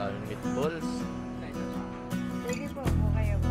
daming meatballs. Sige po, kayo po.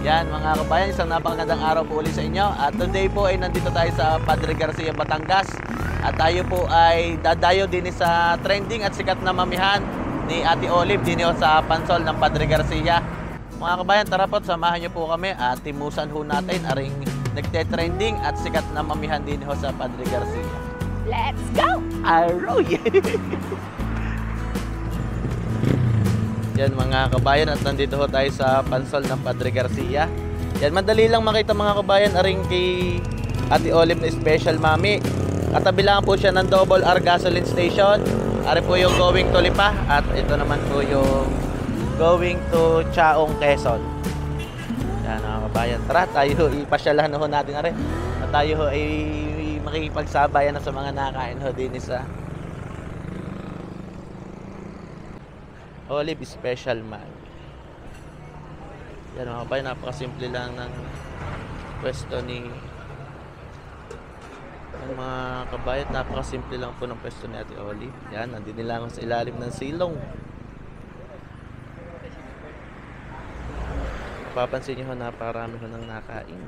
Yan mga kabayan, isang napakagandang araw po ulit sa inyo. At today po ay nandito tayo sa Padre Garcia, Batangas. At tayo po ay dadayo din sa trending at sikat na mamihan ni Ate Olive din sa pansol ng Padre Garcia. Mga kabayan, tara po, samahan niyo po kami at timusan ho natin aring nagte-trending at sikat na mamihan din sa Padre Garcia. Let's go! Aroy! Yan mga kabayan, at nandito ho tayo sa pansol ng Padre Garcia. Yan, madali lang makita mga kabayan aring kay Ate Olive na Special Mami. Katabi lang po siya ng Double R gasoline station. Ari po yung going to Lipa at ito naman po yung going to Chaong, Quezon. Yan mga kabayan, tara tayo ipasyalan ho natin ari. At tayo ho ay makikipagsabayan na sa mga nakain ho din sa Olive Special Man. Yan mga kabayan, napakasimple lang ng pwesto ni mga kabayan, napakasimple lang po ng pwesto ni Ate Olive. Yan, nandito lang sa ilalim ng silong. Papansin nyo ho, napakarami ho ng nakain.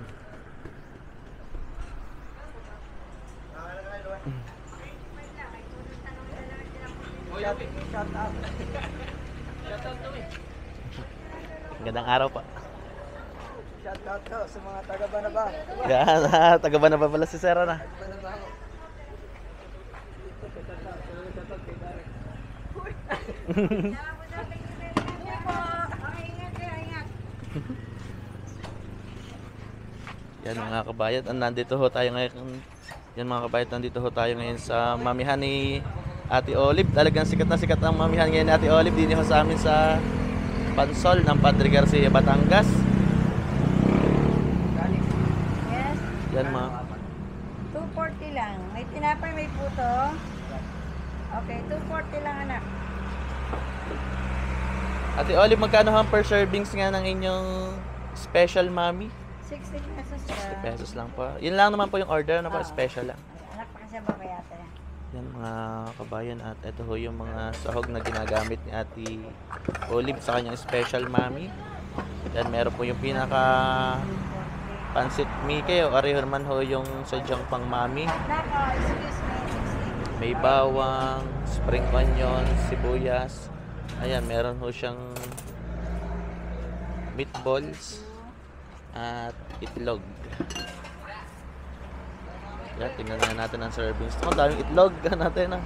Gandang araw pa. Shout out to sa mga taga-Banaba. Yan, taga-Banaba pala si Sera na. Yan mga kabayan, nandito ho tayo ngayon. Yan mga kabayan, nandito ho tayo ngayon sa mamihan ni Ate Olive. Talagang sikat na sikat ang mamihan ngayon ni Ate Olive din ho sa amin sa pansol ng Padre Garcia, Batangas. Yes, Yan mga 240 lang. May tinapay, may puto. Okay, 240 lang anak. Ate Olive, magkano ang per servings nga ng inyong Special Mami? 60 pesos 60 pesos lang po. Yun lang naman po yung order na po, special lang. Anak pa kasi babayata na. Yan mga kabayan, at ito ho yung mga sahog na ginagamit ni Ate Olive sa kanyang Special Mami. Yan, meron po yung pinaka pansit Mickey o ari naman ho yung sadyang pang mami. Nako, excuse me. May bawang, spring onion, sibuyas. Ayan, meron ho siyang meatballs at itlog. Yan, tingnan na natin ang servings. Ito, daming itlog natin ah.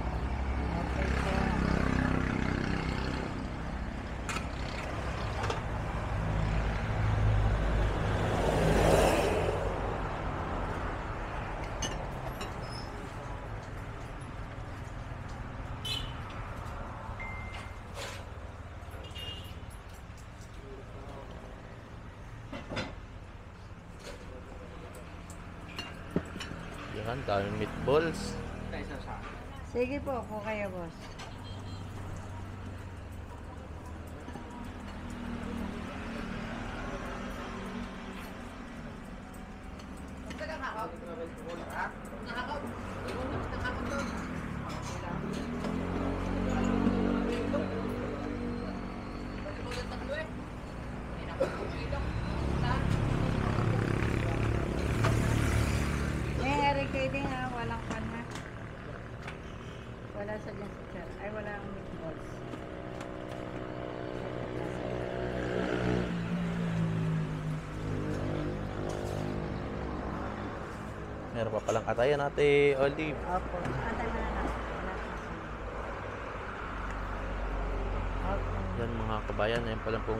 Yan, daming meatballs. Sige po kayo, boss. Kayo din ha, walang pan ha. Wala sa dyan sa sir. Ay, wala ang meatballs. Meron pa palang katayan natin, Olive. Opo. Antay na na. Yan mga kabayan, ayun pala pong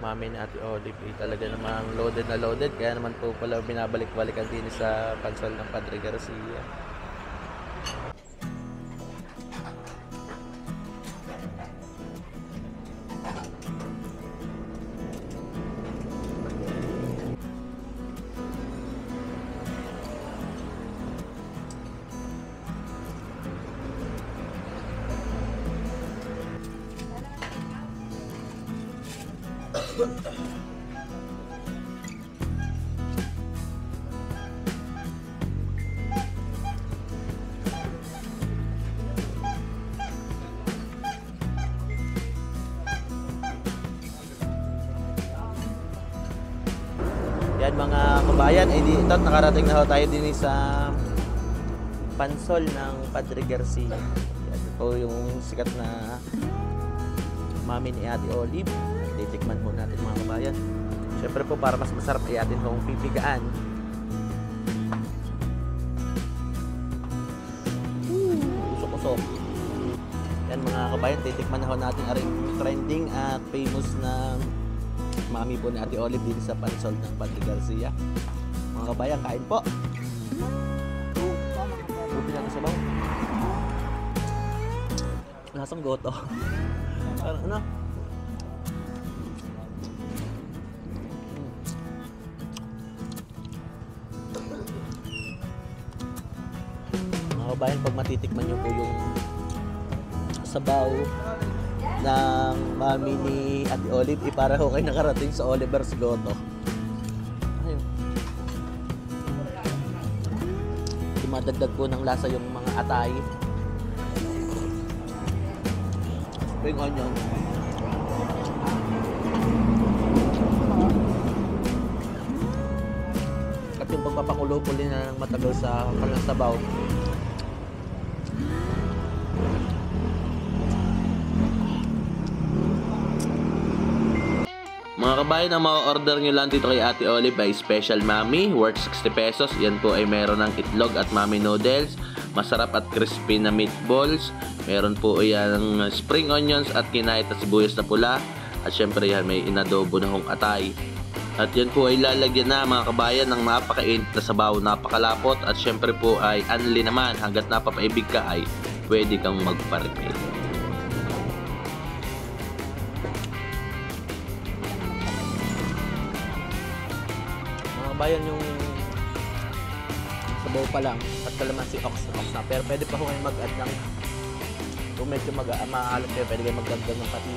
mami ni Ate Olive, talaga namang loaded na loaded, kaya naman po pala binabalik-balikan din sa pansol ng Padre Garcia. Yan mga kabayan, ito nakarating na ho tayo din sa pansol ng Padre Garcia. Yan po yung sikat na mami ni Ate Olive. Titikman po natin mga kabayan. Siyempre po para mas masarap ay atin hong pipigaan. Usok-usok. Yan mga kabayan, titikman na ho natin aring trending at famous na mami po ni Ate Olive din sa pansol ng Padre Garcia. Mga kabayan, kain po. Buti na sa sabaw. Lasang goto. Ano? Mga kabayan, pag matitikman nyo po yung sabaw ng mami ni Ate Olive, para ho kayo nakarating sa Oliver's Goto. Ayun. Dumadagdag po ng lasa yung mga atay. Spring onion. At yung pagpapakulo po din na ng matagal sa kalang sabaw. Mga kabayan, ang ma-order nyo lang dito kay Ate Olive ay Special Mami, worth 60 pesos. Yan po ay meron ng itlog at mami noodles, masarap at crispy na meatballs. Meron po yan spring onions at kinahit at sibuyas na pula. At syempre yan, may inadobo na hong atay. At yan po ay lalagyan na mga kabayan ng napakainit na sabaw, napakalapot. At syempre po ay anli naman, hanggat napapaibig ka ay pwede kang magpa-refill. Bayan yung sabaw pa lang at kalamansi ox na, pero pwede pa ho kayo mag-add ng, kung medyo maalat kayo, pwede kayo mag-add ng pati,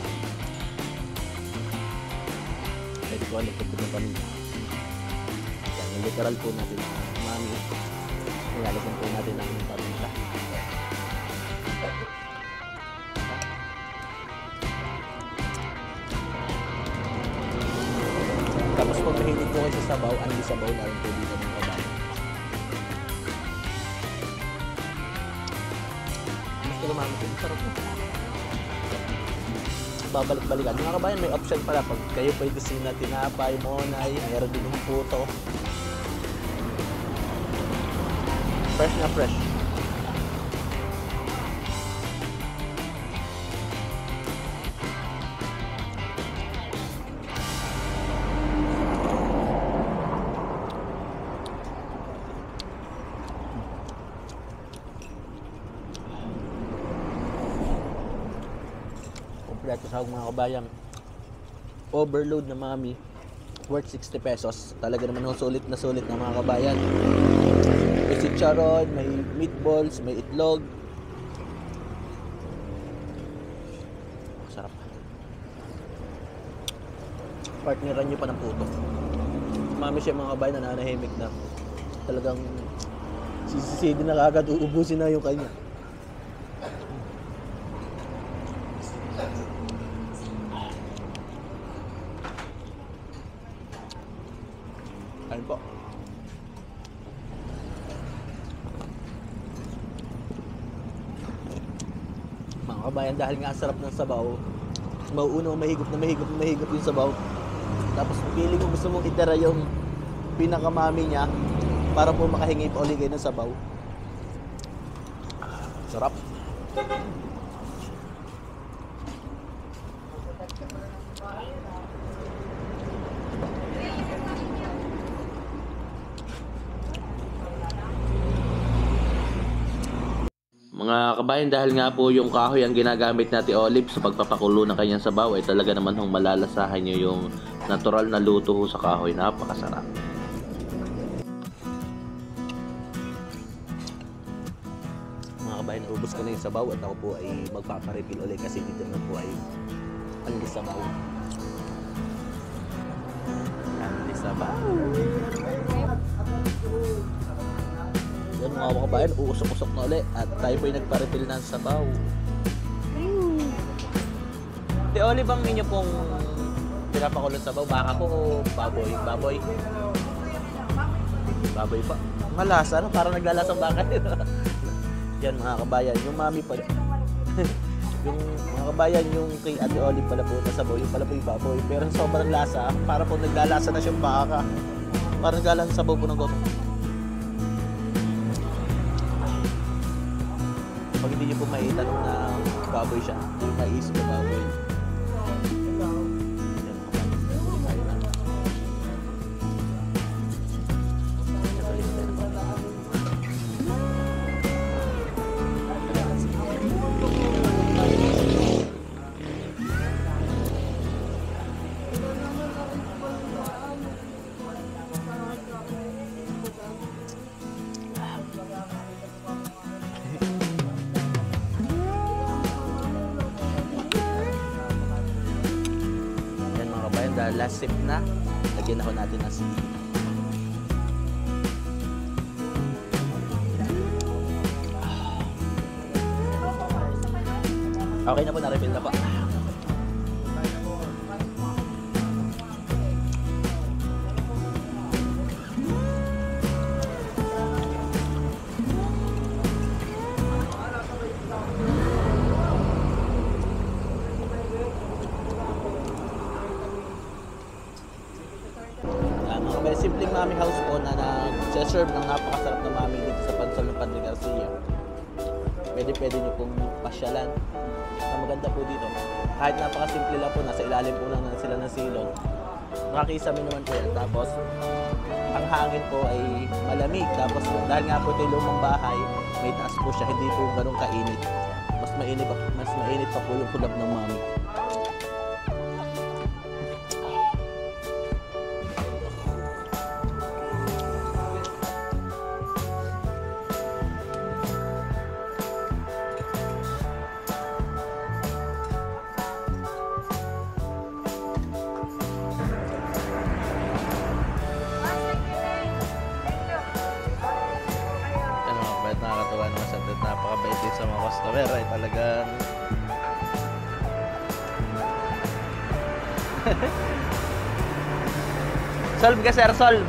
pwede ko alipit ng paminta. Yan, yung literal po natin mami, nilalagyan po natin ng paminta. Tapos kung mahilig po kayo sa sabaw, ang sabaw na rin po dito ng kabayan. Mas lumami po, sarap po. Babalik-balikan. Mga kabayan, may option pala. Pag kayo po gusto na tinapay, monay, meron din yung puto. Fresh na fresh. Kompleto sa mga kabayang overload na mami, worth 60 pesos. Talaga naman sulit na mga kabayan. May chicharon, may meatballs, may itlog. Sarap. Partneran nyo pa ng puto. Mami siya mga kabayan, nananahimik na. Talagang sisisidi na kagad, uubusin na yung kanya. Ayun po. Mga kabayan, dahil nga sarap ng sabaw, mauuna mahigop yung sabaw. Tapos pili ko gusto mong itira yung pinakamami niya para po makahingi pa ulit kayo ng sabaw. Sarap. Mga kabayan, dahil nga po yung kahoy ang ginagamit natin Olive sa pagpapakulo ng kanyang sabaw ay talaga naman hong malalasahan nyo yung natural na luto ho sa kahoy. Napakasarap. Mga kabayan, ubos ko na yung sabaw at ako po ay magpaparefill ulit kasi dito na po ay ang sabaw. Ang sabaw. Yan mga kabayan, uusok-usok na ulit at tayo po ay nagpa-refill ng sabaw. Di Olive, ang ninyo pong pinapakulong sabaw, baka po o baboy? Baboy. Baboy pa. Malasa, no? Parang naglalasang baka. Yan mga kabayan, yung mami pala. Yung mga kabayan, yung kay Ate Olive pala po na sabaw, yung pala po yung baboy. Pero sobrang lasa, para po naglalasa na siyang baka. Parang naglalasa sabaw po ng goto. Pag hindi nyo po maitanong na baboy siya, yung mais na baboy. Dahil last sip na, lagyan ako natin ng sili. Okay na po, na-refill na po. Simpleng mami house po na nag-serve ng napakasarap na mami dito sa Pansol ng Padre Garcia. Pwede nyo pong pasyalan. Ang maganda po dito, kahit napakasimple lang po, nasa ilalim po lang sila ng silong. Nakakisami naman po yan. Tapos, ang hangin po ay malamig. Tapos, dahil nga po ito yung lumang bahay, may taas po siya, hindi po ganun kainit. Mas mainit pa po yung kulab ng mami. Nakakatawa naman sa tit, napakabait din sa mga customer ay talagang solve ka sir, solve.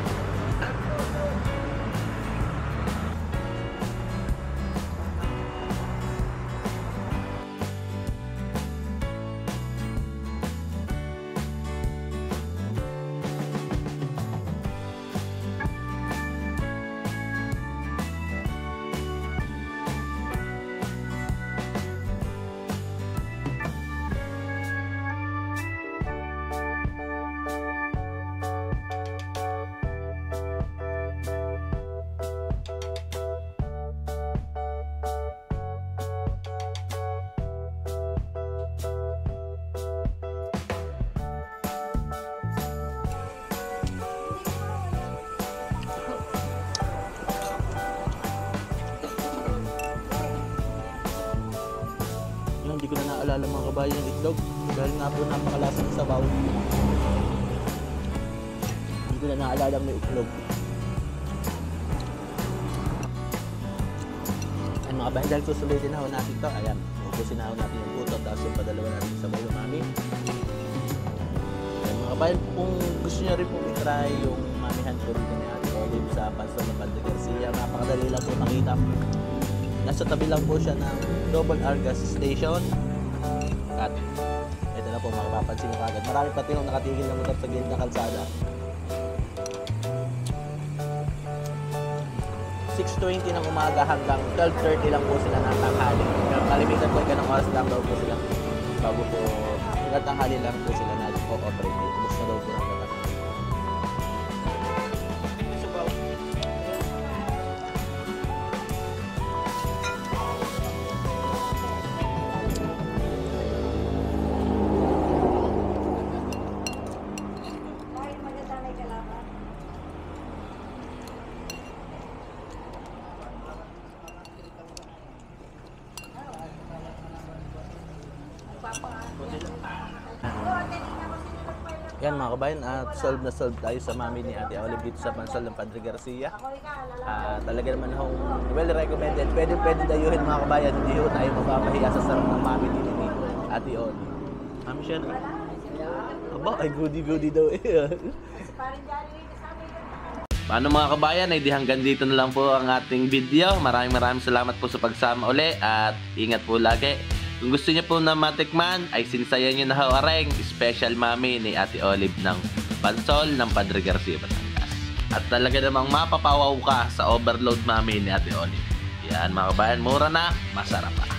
Hindi ko na naalala mga kabayan yung itlog dahil nga po napakalasa ng sabaw. Hindi ko na naalala may itlog. Ay mga kabayan, dahil susulitin na ho natin ito. Ayan, ubusin na ho natin yung puto tapos yung padalawa natin yung sabaw yung mami. Ayan mga kabayan, kung gusto nyo rin po i-try yung mamihan po dito ni Ate Olive sa Pansol ng Padre Garcia, napakadali lang po makita. Nasa tabi lang po siya ng Double R gas station. At ito na po, makapapansin nyo kagad. Marami pati yung nakatigil na motor sa gilid na kalsada. 6:20 ng umaga hanggang 12:30 lang po sila ng tanghali. Kalimitan po, ganang oras lang daw po sila. Bago po, hanggang tanghali lang po sila nag-o-operate. Ubus na daw po ng lahat. Yan mga kabayan, at solve na solve tayo sa mami ni Ate Olive dito sa Pansol ng Padre Garcia. Talaga naman hong well recommended. Pwede dayuhin mga kabayan. Hindi ho tayo mapapahiya sa sarap ng mami din ni Ate Olive. Mami siya na. Aba, ay goody daw eh. Paano mga kabayan, ay di hanggang dito na lang po ang ating video. Maraming salamat po sa pagsama uli at ingat po lagi. Kung gusto niyo po na matikman, ay sinsayan niyo na ho areng special mami ni Ate Olive ng Pansol ng Padre Garcia, Batangas. At talaga namang mapapawaw ka sa overload mami ni Ate Olive. Yan mga kabayan, mura na, masarap pa.